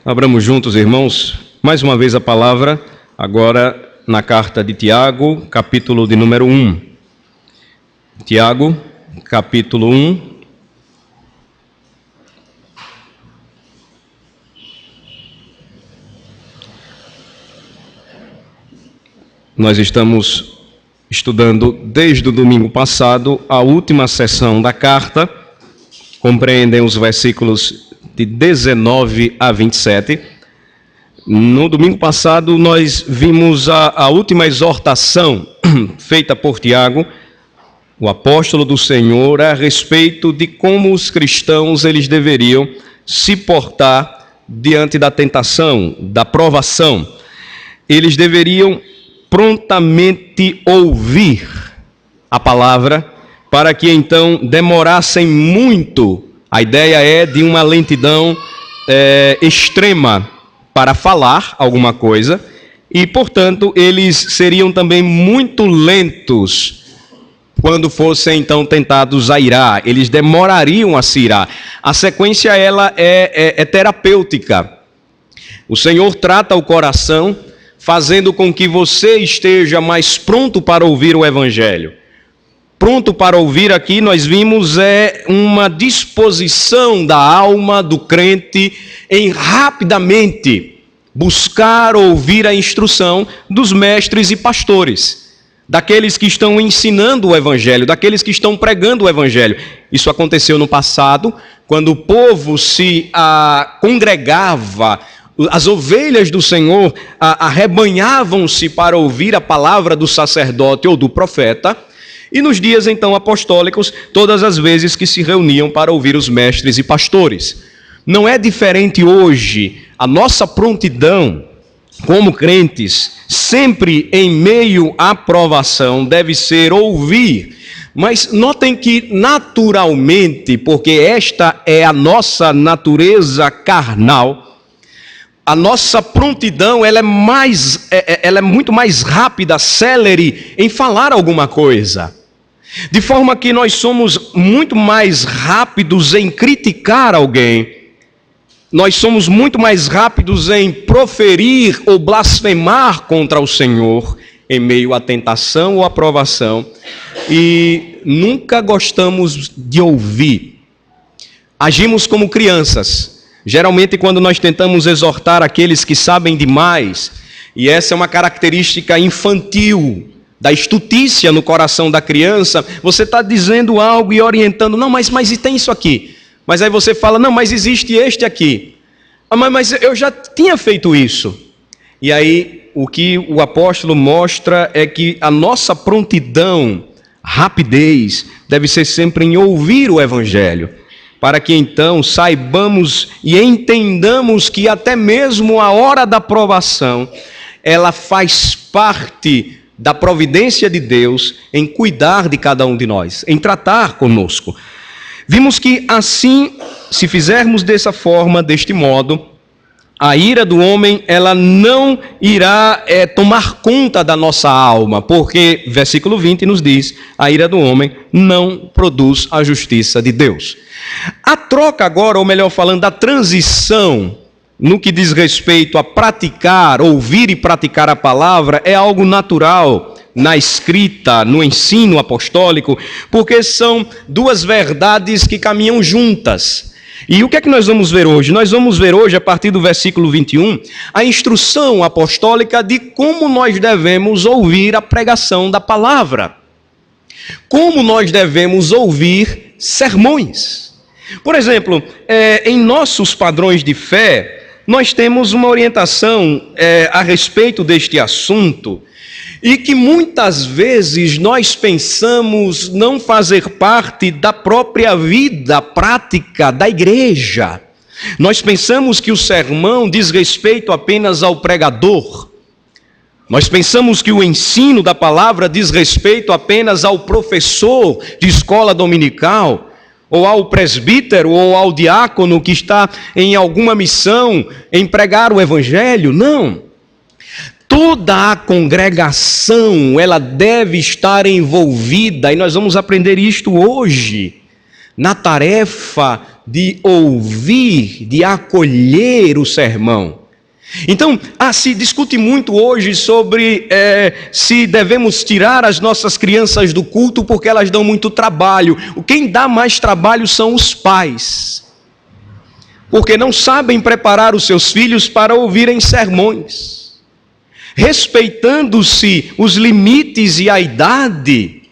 Abramos juntos, irmãos, mais uma vez a palavra, agora na carta de Tiago, capítulo de número 1. Tiago, capítulo 1. Nós estamos estudando desde o domingo passado a última sessão da carta, compreendem os versículos de 19 a 27. No domingo passado nós vimos a última exortação feita por Tiago, o apóstolo do Senhor, a respeito de como os cristãos eles deveriam se portar diante da tentação, da provação. Eles deveriam prontamente ouvir a palavra, para que então demorassem muito. A ideia é de uma lentidão extrema para falar alguma coisa, e portanto eles seriam também muito lentos quando fossem então tentados a irar. Eles demorariam a se irar. A sequência ela é terapêutica. O Senhor trata o coração, fazendo com que você esteja mais pronto para ouvir o Evangelho. Pronto para ouvir aqui, nós vimos, uma disposição da alma do crente em rapidamente buscar ouvir a instrução dos mestres e pastores, daqueles que estão ensinando o Evangelho, daqueles que estão pregando o Evangelho. Isso aconteceu no passado, quando o povo se congregava. As ovelhas do Senhor arrebanhavam-se para ouvir a palavra do sacerdote ou do profeta, e nos dias então apostólicos, todas as vezes que se reuniam para ouvir os mestres e pastores. Não é diferente hoje. A nossa prontidão como crentes, sempre em meio à provação, deve ser ouvir. Mas notem que naturalmente, porque esta é a nossa natureza carnal, a nossa prontidão ela é muito mais rápida, célere em falar alguma coisa. De forma que nós somos muito mais rápidos em criticar alguém. Nós somos muito mais rápidos em proferir ou blasfemar contra o Senhor em meio à tentação ou à provação. E nunca gostamos de ouvir. Agimos como crianças. Geralmente, quando nós tentamos exortar aqueles que sabem demais, e essa é uma característica infantil, da estutícia no coração da criança, você está dizendo algo e orientando, não, mas e tem isso aqui. Mas aí você fala, não, mas existe este aqui. Mas eu já tinha feito isso. E aí, o que o apóstolo mostra é que a nossa prontidão, rapidez, deve ser sempre em ouvir o Evangelho, para que então saibamos e entendamos que até mesmo a hora da provação, ela faz parte da providência de Deus em cuidar de cada um de nós, em tratar conosco. Vimos que assim, se fizermos dessa forma, deste modo, a ira do homem, ela não irá tomar conta da nossa alma, porque, versículo 20 nos diz, a ira do homem não produz a justiça de Deus. A troca agora, ou melhor falando, a transição, no que diz respeito a praticar, ouvir e praticar a palavra, é algo natural na escrita, no ensino apostólico, porque são duas verdades que caminham juntas. E o que é que nós vamos ver hoje? Nós vamos ver hoje, a partir do versículo 21, a instrução apostólica de como nós devemos ouvir a pregação da palavra. Como nós devemos ouvir sermões. Por exemplo, em nossos padrões de fé, nós temos uma orientação a respeito deste assunto, e que muitas vezes nós pensamos não fazer parte da própria vida prática da igreja. Nós pensamos que o sermão diz respeito apenas ao pregador. Nós pensamos que o ensino da palavra diz respeito apenas ao professor de escola dominical, ou ao presbítero, ou ao diácono que está em alguma missão em pregar o evangelho. Não. Toda a congregação, ela deve estar envolvida, e nós vamos aprender isto hoje, na tarefa de ouvir, de acolher o sermão. Então, se discute muito hoje sobre se devemos tirar as nossas crianças do culto porque elas dão muito trabalho. Quem dá mais trabalho são os pais, porque não sabem preparar os seus filhos para ouvirem sermões. Respeitando-se os limites e a idade,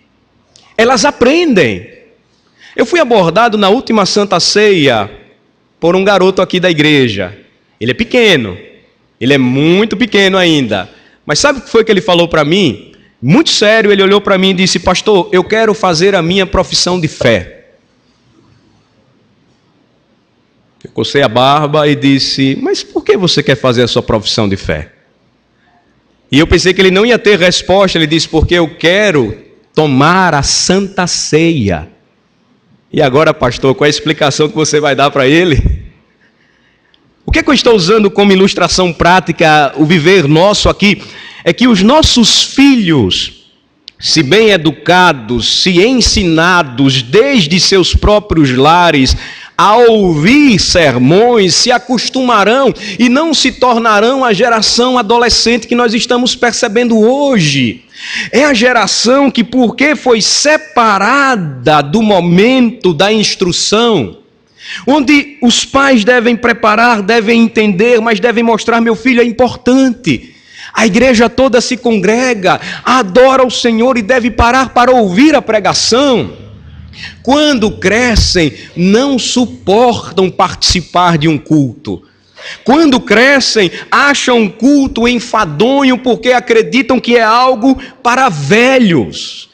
elas aprendem. Eu fui abordado na última Santa Ceia por um garoto aqui da igreja. Ele é pequeno, ele é muito pequeno ainda. Mas sabe o que foi que ele falou para mim? Muito sério, ele olhou para mim e disse: pastor, eu quero fazer a minha profissão de fé. Eu cocei a barba e disse: mas por que você quer fazer a sua profissão de fé? E eu pensei que ele não ia ter resposta. Ele disse: porque eu quero tomar a Santa Ceia. E agora, pastor, qual é a explicação que você vai dar para ele? O que eu estou usando como ilustração prática, o viver nosso aqui, é que os nossos filhos, se bem educados, se ensinados desde seus próprios lares a ouvir sermões, se acostumarão e não se tornarão a geração adolescente que nós estamos percebendo hoje. É a geração que, porque foi separada do momento da instrução, onde os pais devem preparar, devem entender, mas devem mostrar: meu filho, é importante. A igreja toda se congrega, adora o Senhor e deve parar para ouvir a pregação. Quando crescem, não suportam participar de um culto. Quando crescem, acham um culto enfadonho porque acreditam que é algo para velhos.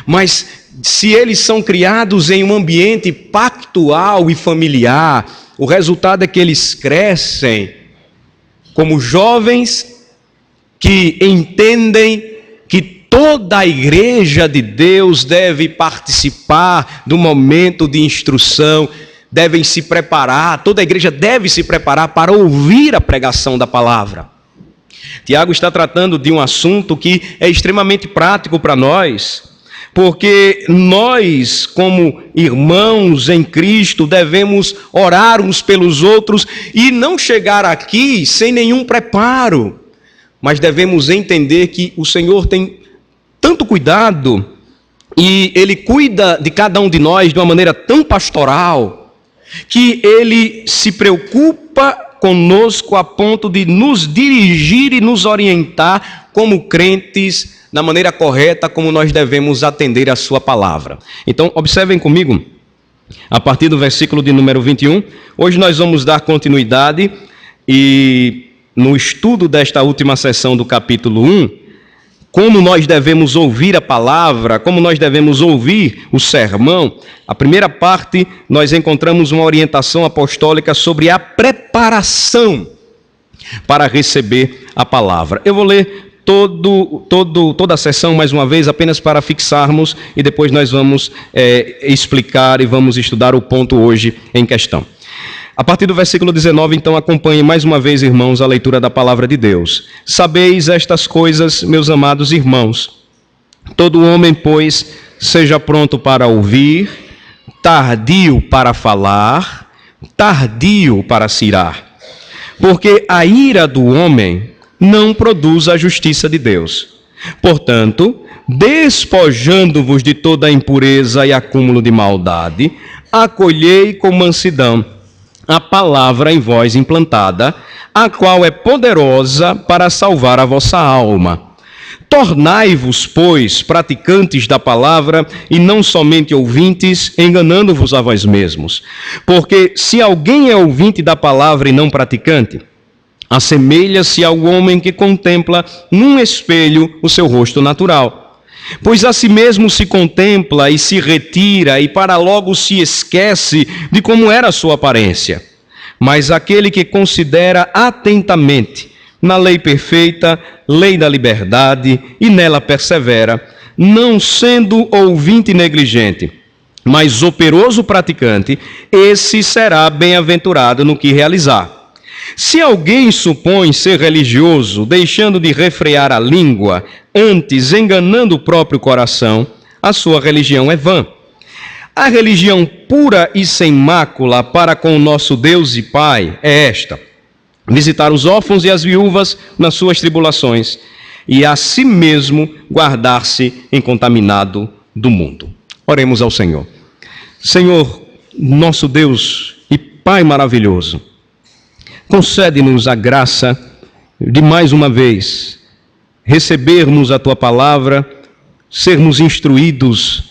Mas se eles são criados em um ambiente pactual e familiar, o resultado é que eles crescem como jovens que entendem que toda a igreja de Deus deve participar do momento de instrução, devem se preparar, toda a igreja deve se preparar para ouvir a pregação da palavra. Tiago está tratando de um assunto que é extremamente prático para nós, porque nós, como irmãos em Cristo, devemos orar uns pelos outros e não chegar aqui sem nenhum preparo, mas devemos entender que o Senhor tem tanto cuidado e Ele cuida de cada um de nós de uma maneira tão pastoral, que Ele se preocupa conosco a ponto de nos dirigir e nos orientar como crentes na maneira correta como nós devemos atender a sua palavra. Então, observem comigo, a partir do versículo de número 21, hoje nós vamos dar continuidade e no estudo desta última sessão do capítulo 1, como nós devemos ouvir a palavra, como nós devemos ouvir o sermão. A primeira parte, nós encontramos uma orientação apostólica sobre a preparação para receber a palavra. Eu vou ler toda a sessão mais uma vez, apenas para fixarmos, e depois nós vamos explicar e vamos estudar o ponto hoje em questão. A partir do versículo 19, então, acompanhe mais uma vez, irmãos, a leitura da palavra de Deus. Sabeis estas coisas, meus amados irmãos. Todo homem, pois, seja pronto para ouvir, tardio para falar, tardio para se irar. Porque a ira do homem não produz a justiça de Deus. Portanto, despojando-vos de toda a impureza e acúmulo de maldade, acolhei com mansidão a palavra em vós implantada, a qual é poderosa para salvar a vossa alma. Tornai-vos, pois, praticantes da palavra e não somente ouvintes, enganando-vos a vós mesmos. Porque se alguém é ouvinte da palavra e não praticante, assemelha-se ao homem que contempla num espelho o seu rosto natural. Pois a si mesmo se contempla e se retira, e para logo se esquece de como era a sua aparência. Mas aquele que considera atentamente na lei perfeita, lei da liberdade, e nela persevera, não sendo ouvinte negligente, mas operoso praticante, esse será bem-aventurado no que realizar. Se alguém supõe ser religioso, deixando de refrear a língua, antes enganando o próprio coração, a sua religião é vã. A religião pura e sem mácula para com o nosso Deus e Pai é esta: visitar os órfãos e as viúvas nas suas tribulações, e a si mesmo guardar-se incontaminado do mundo. Oremos ao Senhor. Senhor, nosso Deus e Pai maravilhoso, concede-nos a graça de mais uma vez recebermos a Tua palavra, sermos instruídos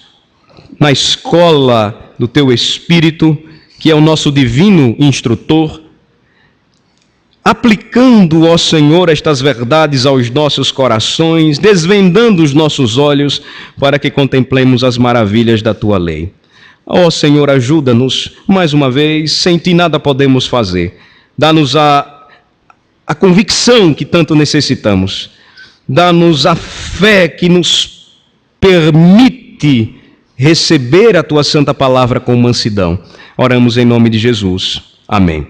na escola do Teu Espírito, que é o nosso divino instrutor, aplicando, ó Senhor, estas verdades aos nossos corações, desvendando os nossos olhos para que contemplemos as maravilhas da Tua lei. Ó Senhor, ajuda-nos, mais uma vez, sem Ti nada podemos fazer. Dá-nos a convicção que tanto necessitamos. Dá-nos a fé que nos permite receber a Tua santa palavra com mansidão. Oramos em nome de Jesus. Amém.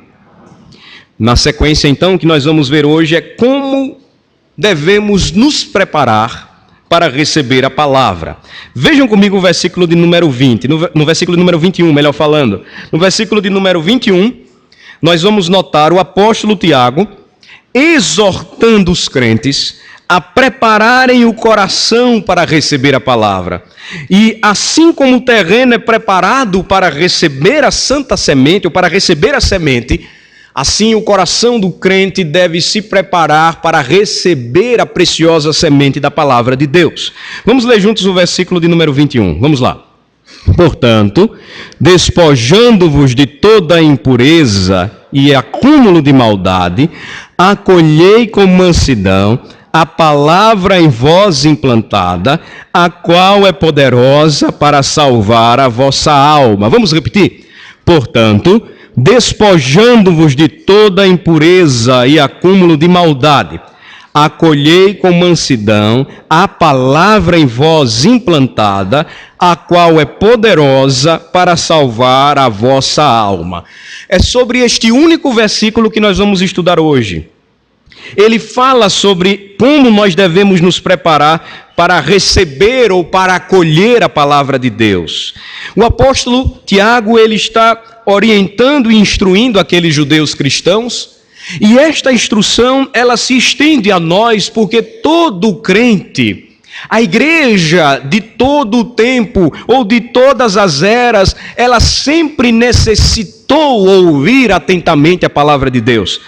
Na sequência, então, o que nós vamos ver hoje é como devemos nos preparar para receber a palavra. Vejam comigo o versículo de número 20, no versículo de número 21, melhor falando. No versículo de número 21, nós vamos notar o apóstolo Tiago exortando os crentes a prepararem o coração para receber a palavra. E assim como o terreno é preparado para receber a santa semente, ou para receber a semente, assim o coração do crente deve se preparar para receber a preciosa semente da palavra de Deus. Vamos ler juntos o versículo de número 21. Vamos lá. Portanto, despojando-vos de toda impureza e acúmulo de maldade, acolhei com mansidão a palavra em vós implantada, a qual é poderosa para salvar a vossa alma. Vamos repetir? Portanto, despojando-vos de toda impureza e acúmulo de maldade, acolhei com mansidão a palavra em vós implantada, a qual é poderosa para salvar a vossa alma. É sobre este único versículo que nós vamos estudar hoje. Ele fala sobre como nós devemos nos preparar para receber ou para acolher a palavra de Deus. O apóstolo Tiago, ele está orientando e instruindo aqueles judeus cristãos, e esta instrução, ela se estende a nós, porque todo crente, a igreja de todo o tempo, ou de todas as eras, ela sempre necessitou ouvir atentamente a palavra de Deus.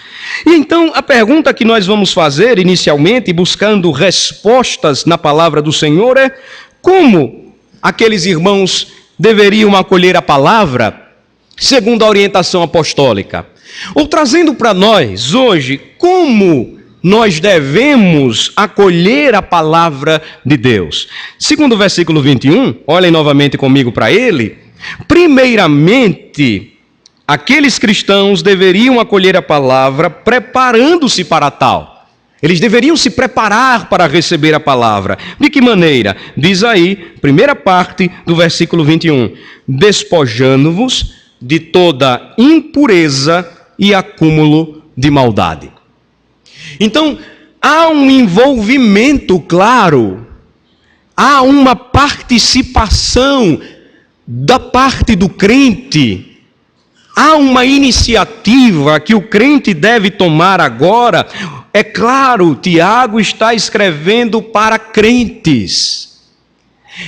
E então, a pergunta que nós vamos fazer inicialmente, buscando respostas na palavra do Senhor, é: como aqueles irmãos deveriam acolher a palavra segundo a orientação apostólica? Ou trazendo para nós hoje, como nós devemos acolher a palavra de Deus? Segundo o versículo 21, olhem novamente comigo para ele. Primeiramente, aqueles cristãos deveriam acolher a palavra preparando-se para tal. Eles deveriam se preparar para receber a palavra. De que maneira? Diz aí, primeira parte do versículo 21. Despojando-vos de toda impureza e acúmulo de maldade. Então, há um envolvimento claro, há uma participação da parte do crente. Há uma iniciativa que o crente deve tomar agora. É claro, Tiago está escrevendo para crentes.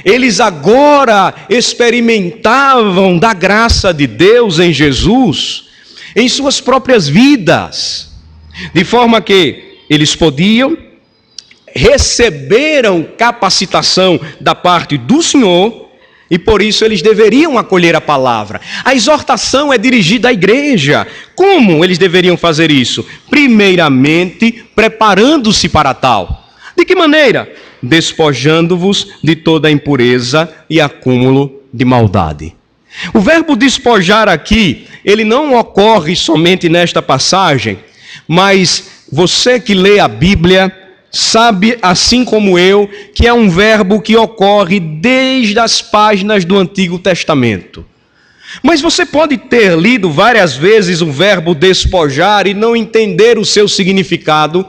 Eles agora experimentavam da graça de Deus em Jesus, em suas próprias vidas, de forma que eles receberam capacitação da parte do Senhor, e por isso eles deveriam acolher a palavra. A exortação é dirigida à igreja. Como eles deveriam fazer isso? Primeiramente, preparando-se para tal. De que maneira? Despojando-vos de toda impureza e acúmulo de maldade. O verbo despojar aqui, ele não ocorre somente nesta passagem, mas você que lê a Bíblia sabe, assim como eu, que é um verbo que ocorre desde as páginas do Antigo Testamento. Mas você pode ter lido várias vezes o verbo despojar e não entender o seu significado.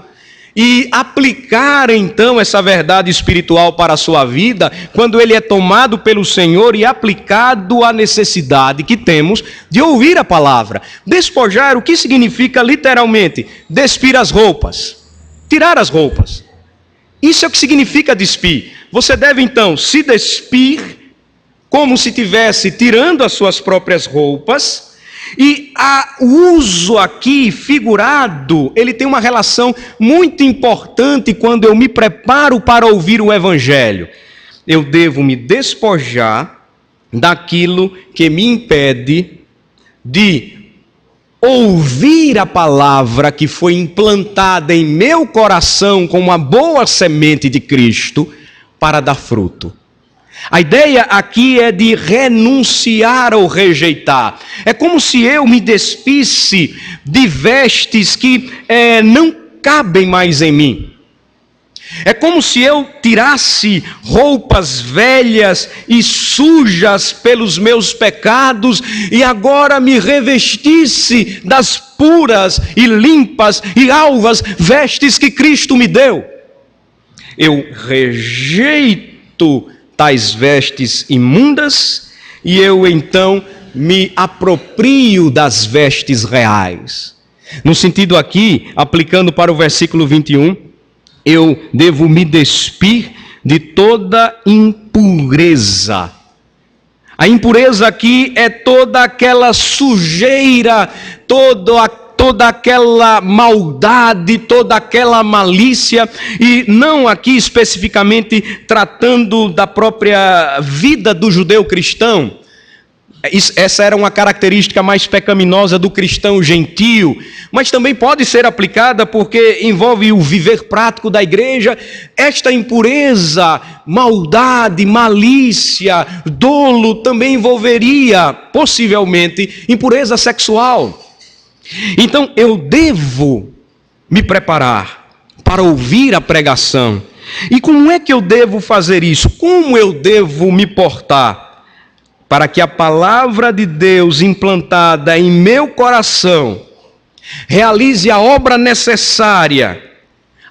e aplicar então essa verdade espiritual para a sua vida, quando ele é tomado pelo Senhor e aplicado à necessidade que temos de ouvir a palavra. Despojar, o que significa literalmente? Despir as roupas, tirar as roupas. Isso é o que significa despir. Você deve então se despir como se estivesse tirando as suas próprias roupas. E o uso aqui figurado, ele tem uma relação muito importante quando eu me preparo para ouvir o Evangelho. Eu devo me despojar daquilo que me impede de ouvir a palavra que foi implantada em meu coração como uma boa semente de Cristo para dar fruto. A ideia aqui é de renunciar ou rejeitar. É como se eu me despisse de vestes que não cabem mais em mim. É como se eu tirasse roupas velhas e sujas pelos meus pecados e agora me revestisse das puras e limpas e alvas vestes que Cristo me deu. Eu rejeito tais vestes imundas, e eu então me aproprio das vestes reais. No sentido aqui, aplicando para o versículo 21, eu devo me despir de toda impureza. A impureza aqui é toda aquela sujeira, toda aquela maldade, toda aquela malícia, e não aqui especificamente tratando da própria vida do judeu cristão. Essa era uma característica mais pecaminosa do cristão gentio, mas também pode ser aplicada porque envolve o viver prático da igreja. Esta impureza, maldade, malícia, dolo também envolveria, possivelmente, impureza sexual. Então eu devo me preparar para ouvir a pregação. E como é que eu devo fazer isso? Como eu devo me portar para que a palavra de Deus implantada em meu coração realize a obra necessária,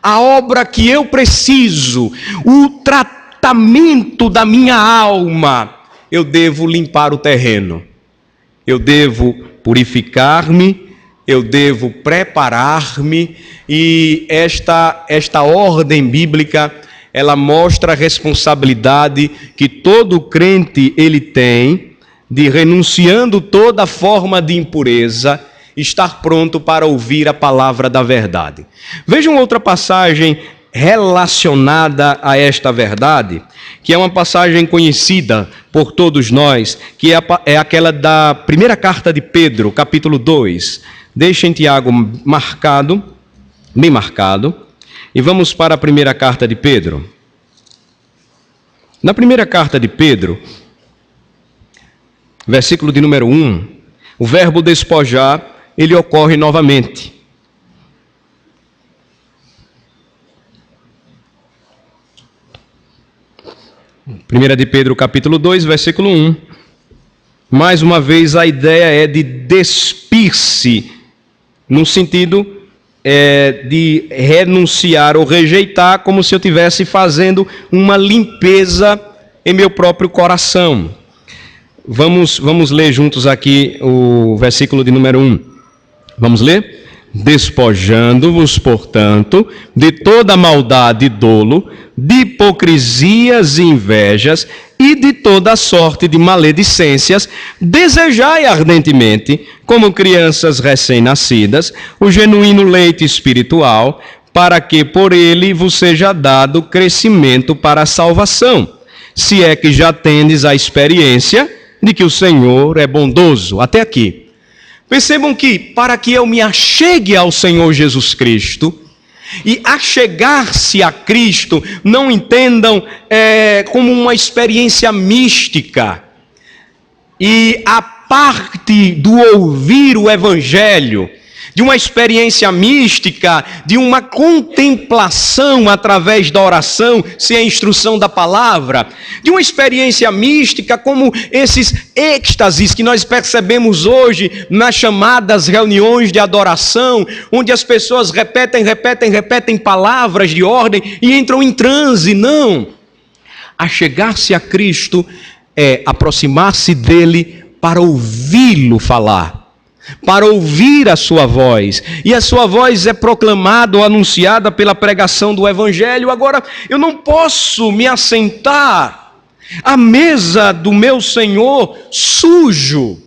a obra que eu preciso, o tratamento da minha alma? Eu devo limpar o terreno, eu devo purificar-me, eu devo preparar-me, e esta ordem bíblica, ela mostra a responsabilidade que todo crente ele tem de, renunciando toda forma de impureza, estar pronto para ouvir a palavra da verdade. Vejam outra passagem relacionada a esta verdade, que é uma passagem conhecida por todos nós, que é aquela da primeira carta de Pedro, capítulo 2. Deixem Tiago marcado, bem marcado, e vamos para a primeira carta de Pedro. Na primeira carta de Pedro, versículo de número 1, o verbo despojar, ele ocorre novamente. Primeira de Pedro, capítulo 2, versículo 1. Mais uma vez, a ideia é de despir-se, no sentido de renunciar ou rejeitar, como se eu estivesse fazendo uma limpeza em meu próprio coração. Vamos ler juntos aqui o versículo de número 1. Vamos ler? Despojando-vos, portanto, de toda maldade e dolo, de hipocrisias e invejas, e de toda sorte de maledicências, desejai ardentemente, como crianças recém-nascidas, o genuíno leite espiritual, para que por ele vos seja dado crescimento para a salvação, se é que já tendes a experiência de que o Senhor é bondoso. Até aqui. Percebam que, para que eu me achegue ao Senhor Jesus Cristo, e achegar-se a Cristo, não entendam como uma experiência mística. E a parte do ouvir o Evangelho, de uma experiência mística, de uma contemplação através da oração, sem a instrução da palavra, de uma experiência mística como esses êxtases que nós percebemos hoje nas chamadas reuniões de adoração, onde as pessoas repetem palavras de ordem e entram em transe. Não! Achegar-se a Cristo é aproximar-se dele para ouvi-lo falar, para ouvir a sua voz, e a sua voz é proclamada ou anunciada pela pregação do Evangelho. Agora, eu não posso me assentar à mesa do meu Senhor sujo.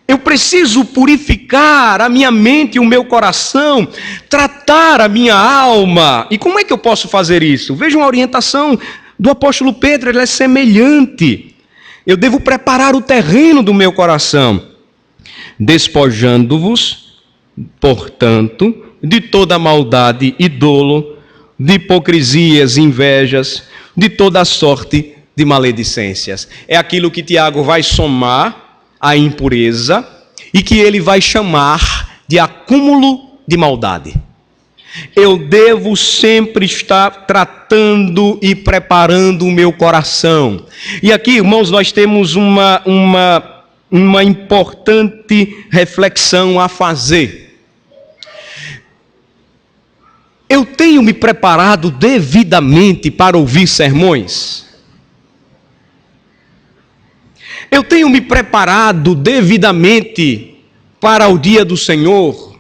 Eu preciso purificar a minha mente e o meu coração, tratar a minha alma. E como é que eu posso fazer isso? Veja uma orientação do apóstolo Pedro, ela é semelhante. Eu devo preparar o terreno do meu coração, despojando-vos, portanto, de toda maldade e dolo, de hipocrisias, invejas, de toda sorte de maledicências. É aquilo que Tiago vai somar à impureza e que ele vai chamar de acúmulo de maldade. Eu devo sempre estar tratando e preparando o meu coração. E aqui, irmãos, nós temos uma importante reflexão a fazer. Eu tenho me preparado devidamente para ouvir sermões? Eu tenho me preparado devidamente para o dia do Senhor?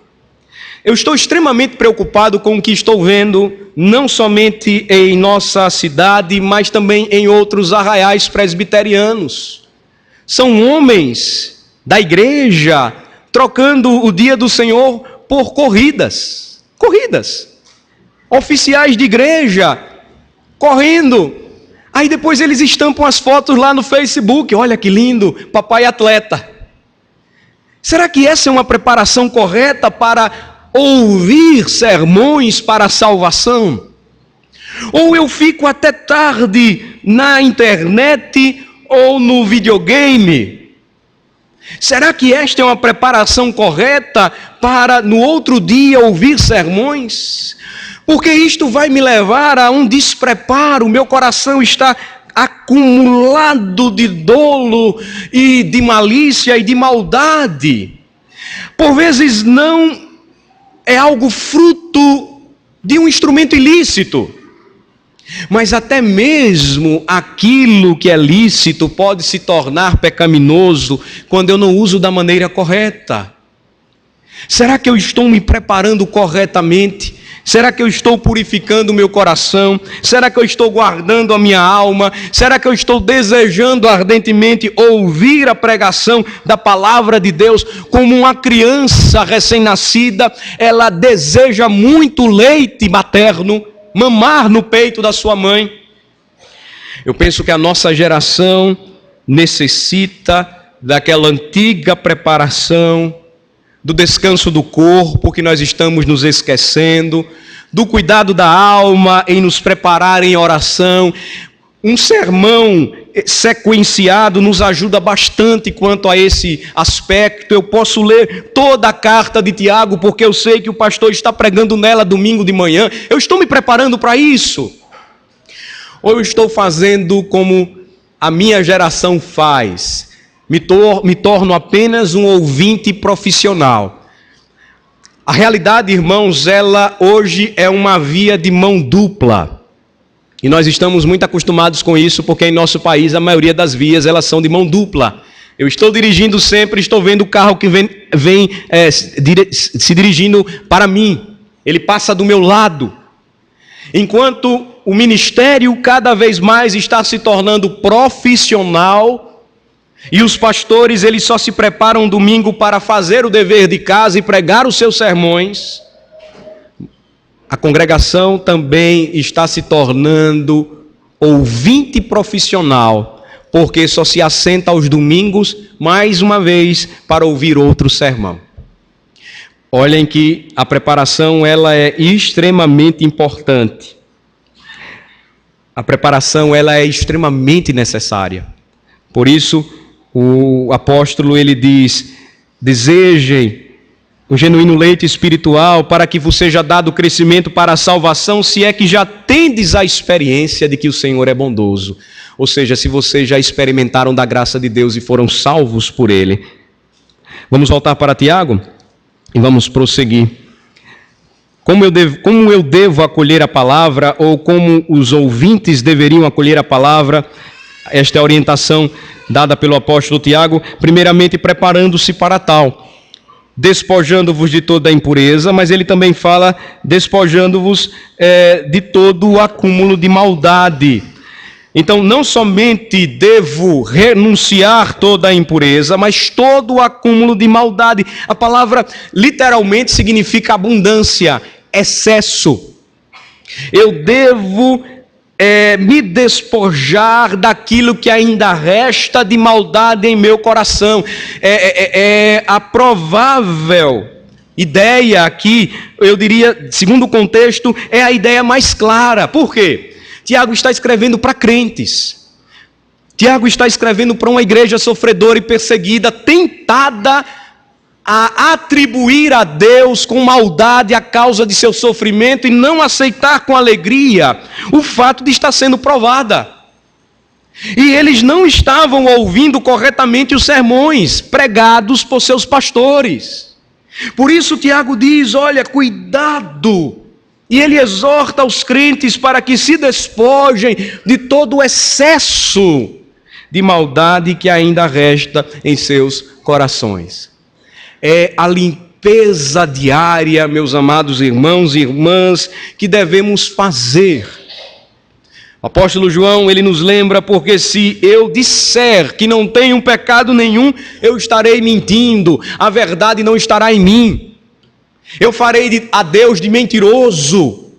Eu estou extremamente preocupado com o que estou vendo, não somente em nossa cidade, mas também em outros arraiais presbiterianos. São homens da igreja trocando o dia do Senhor por corridas. Oficiais de igreja correndo. Aí depois eles estampam as fotos lá no Facebook. Olha que lindo, papai atleta. Será que essa é uma preparação correta para ouvir sermões para a salvação? Ou eu fico até tarde na internet ou no videogame? Será que esta é uma preparação correta para no outro dia ouvir sermões? Porque isto vai me levar a um despreparo. O meu coração está acumulado de dolo e de malícia e de maldade. Por vezes não é algo fruto de um instrumento ilícito, mas até mesmo aquilo que é lícito pode se tornar pecaminoso quando eu não uso da maneira correta. Será que eu estou me preparando corretamente? Será que eu estou purificando o meu coração? Será que eu estou guardando a minha alma? Será que eu estou desejando ardentemente ouvir a pregação da palavra de Deus? Como uma criança recém-nascida, ela deseja muito leite materno, mamar no peito da sua mãe. Eu penso que a nossa geração necessita daquela antiga preparação, do descanso do corpo, que nós estamos nos esquecendo, do cuidado da alma em nos preparar em oração. Um sermão sequenciado nos ajuda bastante quanto a esse aspecto. Eu posso ler toda a carta de Tiago, porque eu sei que o pastor está pregando nela domingo de manhã. Eu estou me preparando para isso? Ou eu estou fazendo como a minha geração faz? Me torno apenas um ouvinte profissional. A realidade, irmãos, ela hoje é uma via de mão dupla. E nós estamos muito acostumados com isso, porque em nosso país a maioria das vias elas são de mão dupla. Eu estou dirigindo sempre, estou vendo o carro que vem se dirigindo para mim. Ele passa do meu lado. Enquanto o ministério cada vez mais está se tornando profissional, e os pastores, eles só se preparam domingo para fazer o dever de casa e pregar os seus sermões. A congregação também está se tornando ouvinte profissional, porque só se assenta aos domingos, mais uma vez, para ouvir outro sermão. Olhem que a preparação ela é extremamente importante. A preparação ela é extremamente necessária. Por isso, o apóstolo ele diz: desejem um genuíno leite espiritual, para que vos seja dado crescimento para a salvação, se é que já tendes a experiência de que o Senhor é bondoso. Ou seja, se vocês já experimentaram da graça de Deus e foram salvos por Ele. Vamos voltar para Tiago e vamos prosseguir. Como eu devo acolher a palavra, ou como os ouvintes deveriam acolher a palavra? Esta é a orientação dada pelo apóstolo Tiago, primeiramente preparando-se para tal, despojando-vos de toda a impureza, mas ele também fala despojando-vos de todo o acúmulo de maldade. Então, não somente devo renunciar toda a impureza, mas todo o acúmulo de maldade. A palavra literalmente significa abundância, excesso. Eu devo me despojar daquilo que ainda resta de maldade em meu coração. A provável ideia aqui, eu diria, segundo o contexto, é a ideia mais clara. Por quê? Tiago está escrevendo para crentes. Tiago está escrevendo para uma igreja sofredora e perseguida, tentada a atribuir a Deus com maldade a causa de seu sofrimento e não aceitar com alegria o fato de estar sendo provada. E eles não estavam ouvindo corretamente os sermões pregados por seus pastores. Por isso Tiago diz, olha, cuidado. E ele exorta os crentes para que se despojem de todo o excesso de maldade que ainda resta em seus corações. É a limpeza diária, meus amados irmãos e irmãs, que devemos fazer. O apóstolo João, ele nos lembra, porque se eu disser que não tenho pecado nenhum, eu estarei mentindo, a verdade não estará em mim. Eu farei a Deus de mentiroso,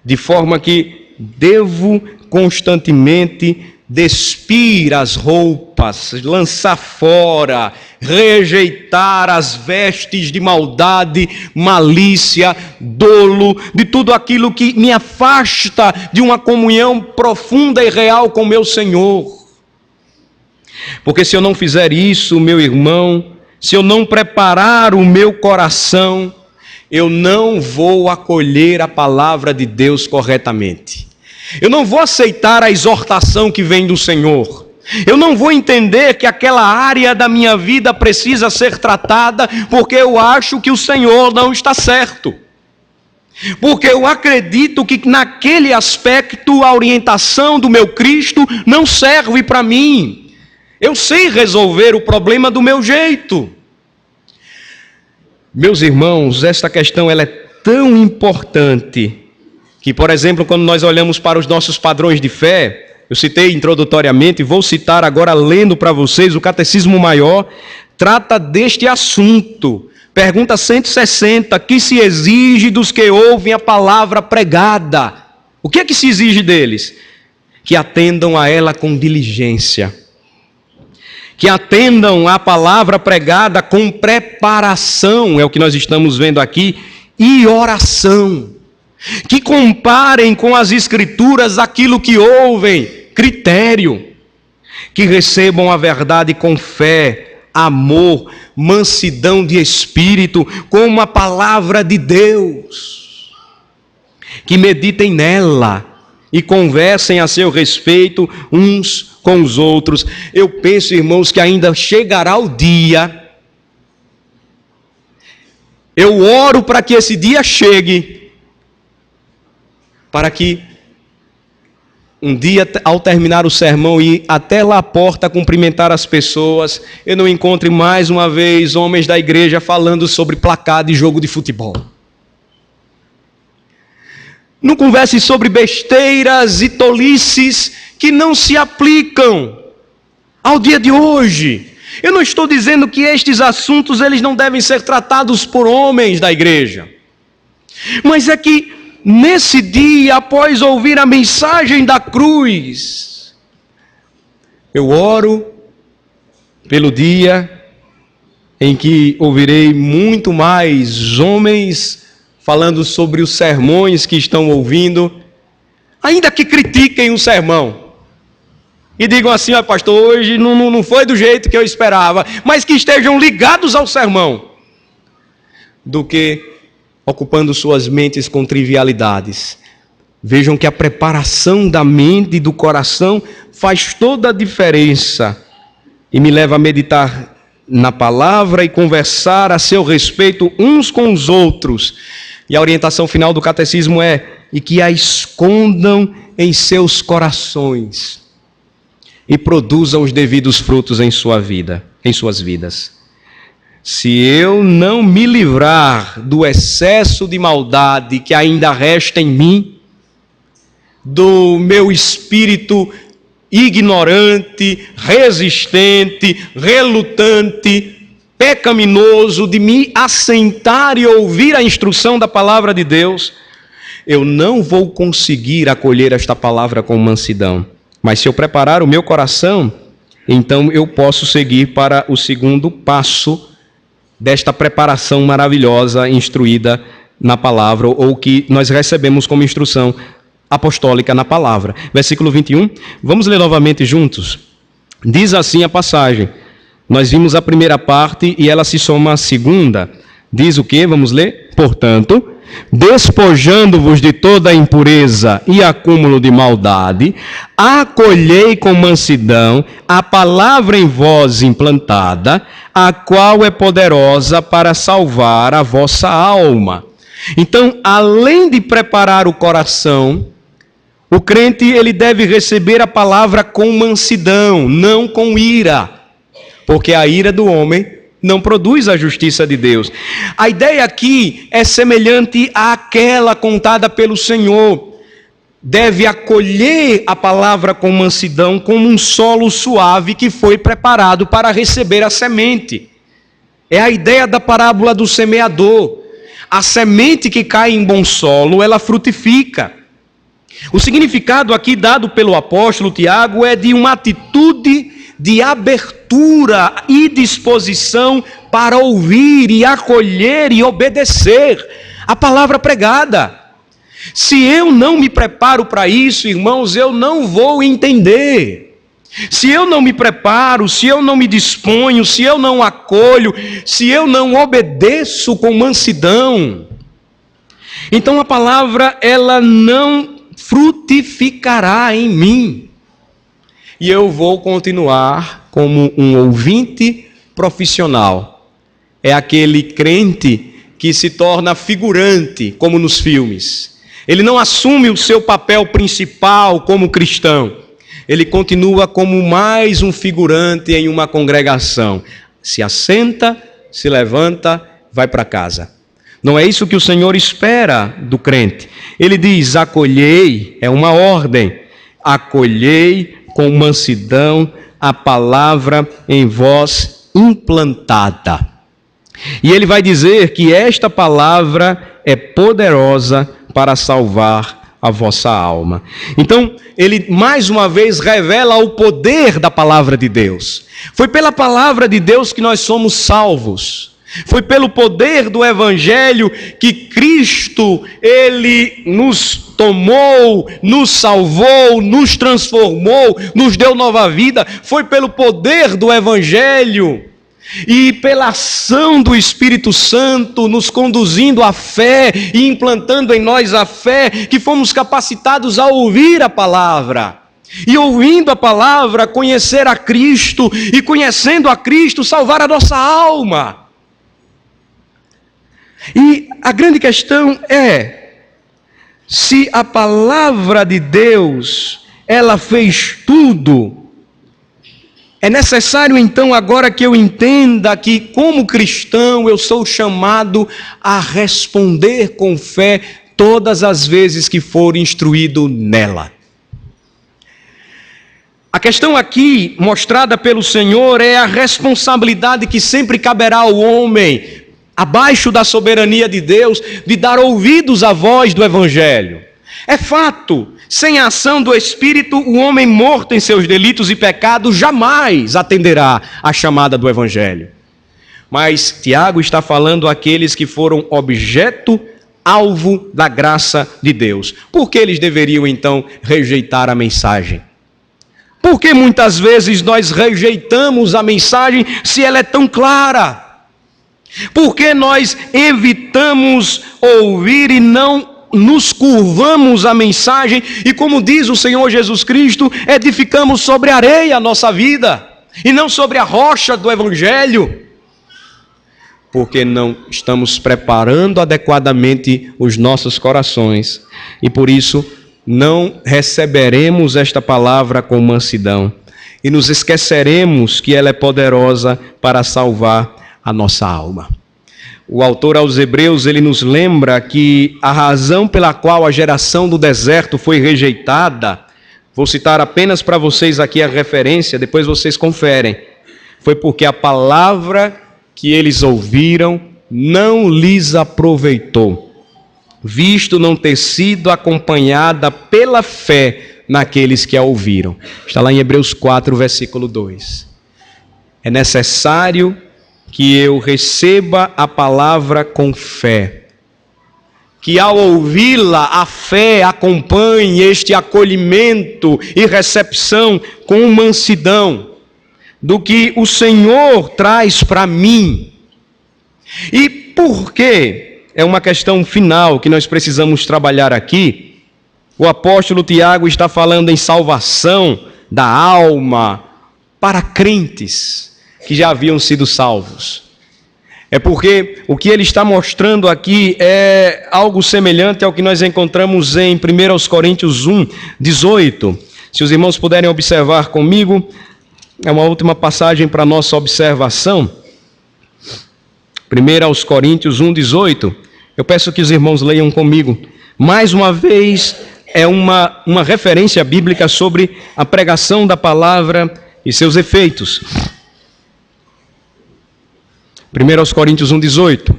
de forma que devo constantemente despir as roupas, lançar fora, rejeitar as vestes de maldade, malícia, dolo, de tudo aquilo que me afasta de uma comunhão profunda e real com meu Senhor. Porque se eu não fizer isso, meu irmão, se eu não preparar o meu coração, eu não vou acolher a palavra de Deus corretamente. Eu não vou aceitar a exortação que vem do Senhor. Eu não vou entender que aquela área da minha vida precisa ser tratada porque eu acho que o Senhor não está certo. Porque eu acredito que naquele aspecto a orientação do meu Cristo não serve para mim. Eu sei resolver o problema do meu jeito. Meus irmãos, esta questão ela é tão importante que, por exemplo, quando nós olhamos para os nossos padrões de fé, eu citei introdutoriamente, vou citar agora lendo para vocês, o Catecismo Maior trata deste assunto. Pergunta 160, que se exige dos que ouvem a palavra pregada? O que é que se exige deles? Que atendam a ela com diligência. Que atendam à palavra pregada com preparação, é o que nós estamos vendo aqui, e oração. Que comparem com as Escrituras aquilo que ouvem, critério. Que recebam a verdade com fé, amor, mansidão de espírito, como a palavra de Deus. Que meditem nela e conversem a seu respeito uns com os outros. Eu penso, irmãos, que ainda chegará o dia. Eu oro para que esse dia chegue, para que um dia, ao terminar o sermão, ir até lá à porta cumprimentar as pessoas, eu não encontre mais uma vez homens da igreja falando sobre placar de jogo de futebol. Não converse sobre besteiras e tolices que não se aplicam ao dia de hoje. Eu não estou dizendo que estes assuntos eles não devem ser tratados por homens da igreja. Mas é que nesse dia, após ouvir a mensagem da cruz, eu oro pelo dia em que ouvirei muito mais homens falando sobre os sermões que estão ouvindo, ainda que critiquem o sermão, e digam assim, pastor, hoje não foi do jeito que eu esperava, mas que estejam ligados ao sermão, do que ocupando suas mentes com trivialidades. Vejam que a preparação da mente e do coração faz toda a diferença e me leva a meditar na palavra e conversar a seu respeito uns com os outros. E a orientação final do catecismo é: e que a escondam em seus corações e produzam os devidos frutos em suas vidas. Se eu não me livrar do excesso de maldade que ainda resta em mim, do meu espírito ignorante, resistente, relutante, pecaminoso, de me assentar e ouvir a instrução da palavra de Deus, eu não vou conseguir acolher esta palavra com mansidão. Mas se eu preparar o meu coração, então eu posso seguir para o segundo passo desta preparação maravilhosa, instruída na palavra, ou que nós recebemos como instrução apostólica na palavra. Versículo 21, vamos ler novamente juntos. Diz assim a passagem. Nós vimos a primeira parte e ela se soma à segunda. Diz o quê? Vamos ler? Portanto, despojando-vos de toda a impureza e acúmulo de maldade, acolhei com mansidão a palavra em vós implantada, a qual é poderosa para salvar a vossa alma. Então, além de preparar o coração, o crente ele deve receber a palavra com mansidão, não com ira, porque a ira do homem não produz a justiça de Deus. A ideia aqui é semelhante àquela contada pelo Senhor. Deve acolher a palavra com mansidão como um solo suave que foi preparado para receber a semente. É a ideia da parábola do semeador. A semente que cai em bom solo, ela frutifica. O significado aqui dado pelo apóstolo Tiago é de uma atitude de abertura e disposição para ouvir e acolher e obedecer a palavra pregada. Se eu não me preparo para isso, irmãos, eu não vou entender. Se eu não me preparo, se eu não me disponho, se eu não acolho, se eu não obedeço com mansidão, então a palavra ela não frutificará em mim. E eu vou continuar como um ouvinte profissional. É aquele crente que se torna figurante, como nos filmes. Ele não assume o seu papel principal como cristão. Ele continua como mais um figurante em uma congregação. Se assenta, se levanta, vai para casa. Não é isso que o Senhor espera do crente. Ele diz: acolhei, é uma ordem. Acolhei com mansidão a palavra em vós implantada. E ele vai dizer que esta palavra é poderosa para salvar a vossa alma. Então, ele mais uma vez revela o poder da palavra de Deus. Foi pela palavra de Deus que nós somos salvos. Foi pelo poder do Evangelho que Cristo, Ele nos tomou, nos salvou, nos transformou, nos deu nova vida. Foi pelo poder do Evangelho e pela ação do Espírito Santo nos conduzindo à fé e implantando em nós a fé que fomos capacitados a ouvir a palavra. E ouvindo a palavra, conhecer a Cristo e conhecendo a Cristo, salvar a nossa alma. E a grande questão é, se a palavra de Deus, ela fez tudo, é necessário então agora que eu entenda que como cristão eu sou chamado a responder com fé todas as vezes que for instruído nela. A questão aqui mostrada pelo Senhor é a responsabilidade que sempre caberá ao homem, abaixo da soberania de Deus, de dar ouvidos à voz do Evangelho. É fato, sem a ação do Espírito, o homem morto em seus delitos e pecados jamais atenderá à chamada do Evangelho. Mas Tiago está falando àqueles que foram objeto, alvo da graça de Deus. Por que eles deveriam então rejeitar a mensagem? Porque muitas vezes nós rejeitamos a mensagem se ela é tão clara? Por que nós evitamos ouvir e não nos curvamos à mensagem e, como diz o Senhor Jesus Cristo, edificamos sobre a areia a nossa vida e não sobre a rocha do Evangelho? Porque não estamos preparando adequadamente os nossos corações e por isso não receberemos esta palavra com mansidão e nos esqueceremos que ela é poderosa para salvar a nossa alma. O autor aos Hebreus, ele nos lembra que a razão pela qual a geração do deserto foi rejeitada, vou citar apenas para vocês aqui a referência, depois vocês conferem, foi porque a palavra que eles ouviram não lhes aproveitou, visto não ter sido acompanhada pela fé naqueles que a ouviram. Está lá em Hebreus 4, versículo 2. É necessário que eu receba a palavra com fé, que ao ouvi-la, a fé acompanhe este acolhimento e recepção com mansidão do que o Senhor traz para mim. E por quê? É uma questão final que nós precisamos trabalhar aqui. O apóstolo Tiago está falando em salvação da alma para crentes que já haviam sido salvos. É porque o que ele está mostrando aqui é algo semelhante ao que nós encontramos em 1 Coríntios 1, 18. Se os irmãos puderem observar comigo, é uma última passagem para a nossa observação. 1 Coríntios 1, 18. Eu peço que os irmãos leiam comigo. Mais uma vez, é uma referência bíblica sobre a pregação da palavra e seus efeitos. 1 Coríntios 1, 18.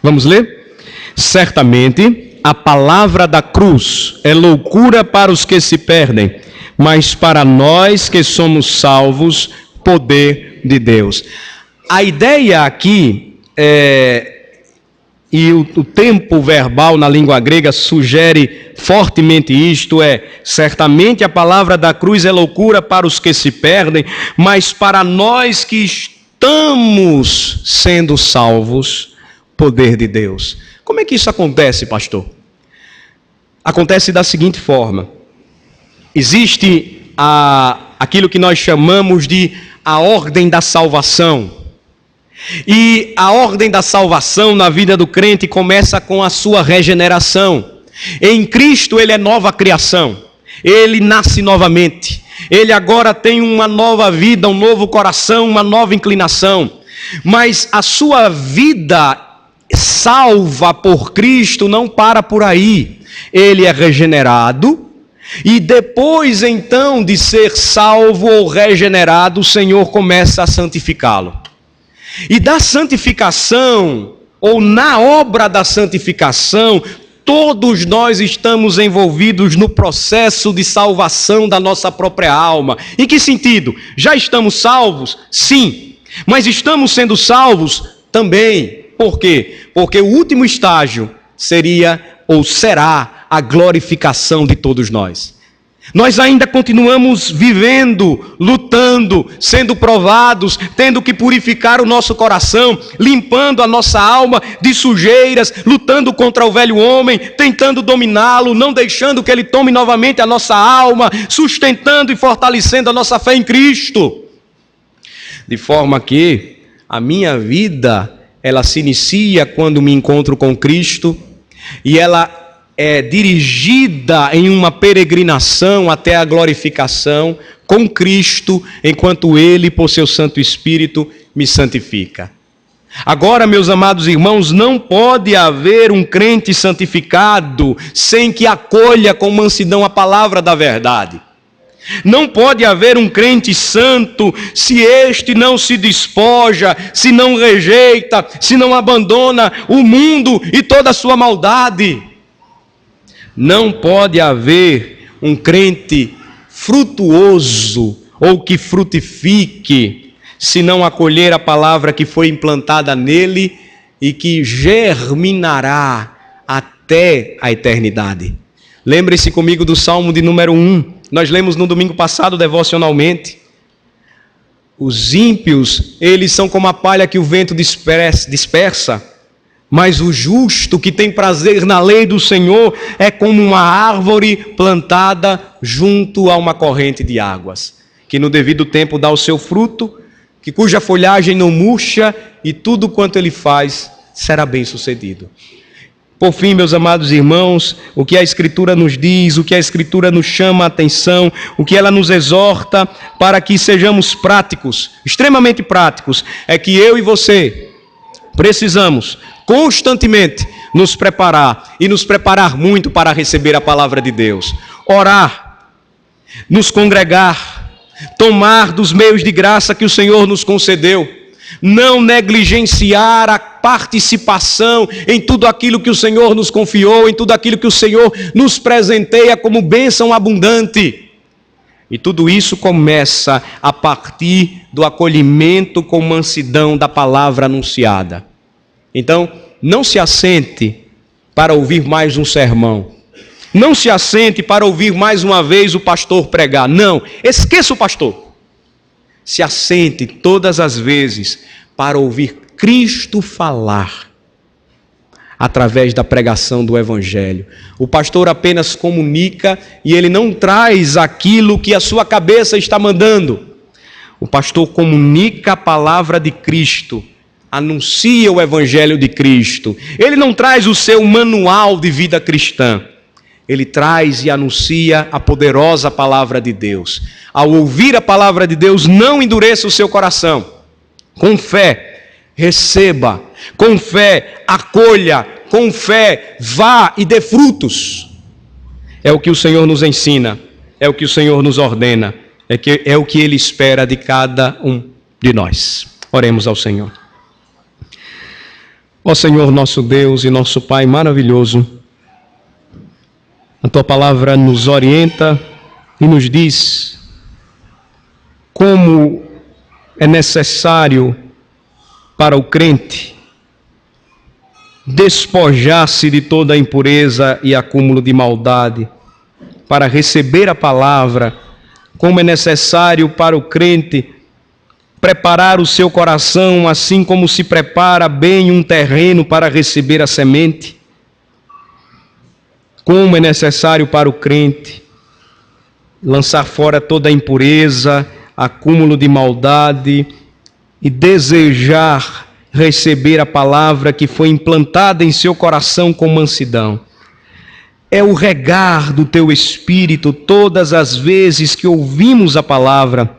Vamos ler? Certamente a palavra da cruz é loucura para os que se perdem, mas para nós que somos salvos, poder de Deus. A ideia aqui e o tempo verbal na língua grega sugere fortemente isto, certamente a palavra da cruz é loucura para os que se perdem, mas para nós que estamos sendo salvos, poder de Deus. Como é que isso acontece, pastor? Acontece da seguinte forma: existe aquilo que nós chamamos de a ordem da salvação. E a ordem da salvação na vida do crente começa com a sua regeneração. Em Cristo ele é nova criação, ele nasce novamente, ele agora tem uma nova vida, um novo coração, uma nova inclinação. Mas a sua vida salva por Cristo não para por aí. Ele é regenerado e depois então de ser salvo ou regenerado, o Senhor começa a santificá-lo. E da santificação, ou na obra da santificação, todos nós estamos envolvidos no processo de salvação da nossa própria alma. Em que sentido? Já estamos salvos? Sim. Mas estamos sendo salvos? Também. Por quê? Porque o último estágio seria ou será a glorificação de todos nós. Nós ainda continuamos vivendo, lutando, sendo provados, tendo que purificar o nosso coração, limpando a nossa alma de sujeiras, lutando contra o velho homem, tentando dominá-lo, não deixando que ele tome novamente a nossa alma, sustentando e fortalecendo a nossa fé em Cristo. De forma que a minha vida, ela se inicia quando me encontro com Cristo e ela é dirigida em uma peregrinação até a glorificação com Cristo, enquanto Ele, por seu Santo Espírito, me santifica. Agora, meus amados irmãos, não pode haver um crente santificado sem que acolha com mansidão a palavra da verdade. Não pode haver um crente santo se este não se despoja, se não rejeita, se não abandona o mundo e toda a sua maldade. Não pode haver um crente frutuoso ou que frutifique se não acolher a palavra que foi implantada nele e que germinará até a eternidade. Lembre-se comigo do Salmo de número 1. Nós lemos no domingo passado devocionalmente. Os ímpios, eles são como a palha que o vento dispersa, mas o justo que tem prazer na lei do Senhor é como uma árvore plantada junto a uma corrente de águas, que no devido tempo dá o seu fruto, cuja folhagem não murcha, e tudo quanto ele faz será bem sucedido. Por fim, meus amados irmãos, o que a Escritura nos diz, o que a Escritura nos chama a atenção, o que ela nos exorta para que sejamos práticos, extremamente práticos, é que eu e você precisamos constantemente nos preparar, e nos preparar muito para receber a palavra de Deus. Orar, nos congregar, tomar dos meios de graça que o Senhor nos concedeu, não negligenciar a participação em tudo aquilo que o Senhor nos confiou, em tudo aquilo que o Senhor nos presenteia como bênção abundante. E tudo isso começa a partir do acolhimento com mansidão da palavra anunciada. Então, não se assente para ouvir mais um sermão. Não se assente para ouvir mais uma vez o pastor pregar. Não, esqueça o pastor. Se assente todas as vezes para ouvir Cristo falar através da pregação do Evangelho. O pastor apenas comunica e ele não traz aquilo que a sua cabeça está mandando. O pastor comunica a palavra de Cristo, anuncia o Evangelho de Cristo. Ele não traz o seu manual de vida cristã. Ele traz e anuncia a poderosa palavra de Deus. Ao ouvir a palavra de Deus, não endureça o seu coração. Com fé, receba. Com fé, acolha. Com fé, vá e dê frutos. É o que o Senhor nos ensina. É o que o Senhor nos ordena. É o que Ele espera de cada um de nós. Oremos ao Senhor. Ó Senhor, nosso Deus e nosso Pai maravilhoso, a Tua palavra nos orienta e nos diz como é necessário para o crente despojar-se de toda a impureza e acúmulo de maldade, para receber a palavra, como é necessário para o crente preparar o seu coração, assim como se prepara bem um terreno para receber a semente. Como é necessário para o crente lançar fora toda a impureza, acúmulo de maldade e desejar receber a palavra que foi implantada em seu coração com mansidão. É o regar do teu Espírito todas as vezes que ouvimos a palavra,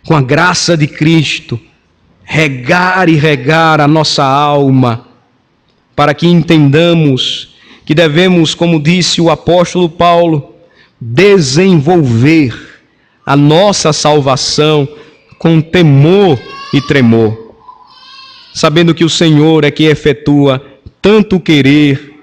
com a graça de Cristo, regar e regar a nossa alma, para que entendamos que devemos, como disse o apóstolo Paulo, desenvolver a nossa salvação com temor e tremor, sabendo que o Senhor é que efetua tanto o querer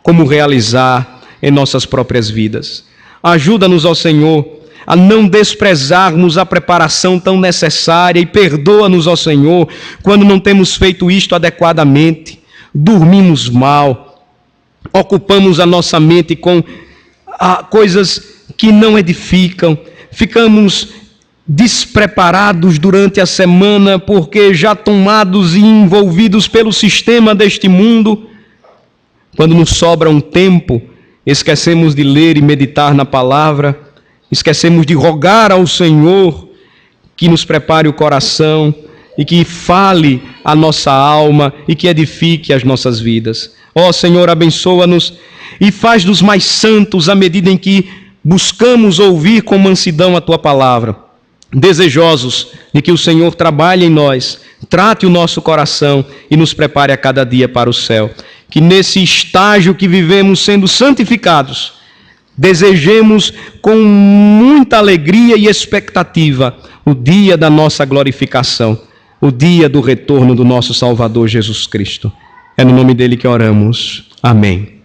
como o realizar em nossas próprias vidas. Ajuda-nos, ó Senhor, a não desprezarmos a preparação tão necessária e perdoa-nos, ó Senhor, quando não temos feito isto adequadamente, dormimos mal, ocupamos a nossa mente com coisas que não edificam, ficamos despreparados durante a semana porque já tomados e envolvidos pelo sistema deste mundo. Quando nos sobra um tempo, esquecemos de ler e meditar na palavra, esquecemos de rogar ao Senhor que nos prepare o coração e que fale a nossa alma e que edifique as nossas vidas. Ó Senhor, abençoa-nos e faz-nos mais santos à medida em que buscamos ouvir com mansidão a Tua palavra, desejosos de que o Senhor trabalhe em nós, trate o nosso coração e nos prepare a cada dia para o céu. Que nesse estágio que vivemos sendo santificados, desejemos com muita alegria e expectativa o dia da nossa glorificação, o dia do retorno do nosso Salvador Jesus Cristo. É no nome dele que oramos. Amém.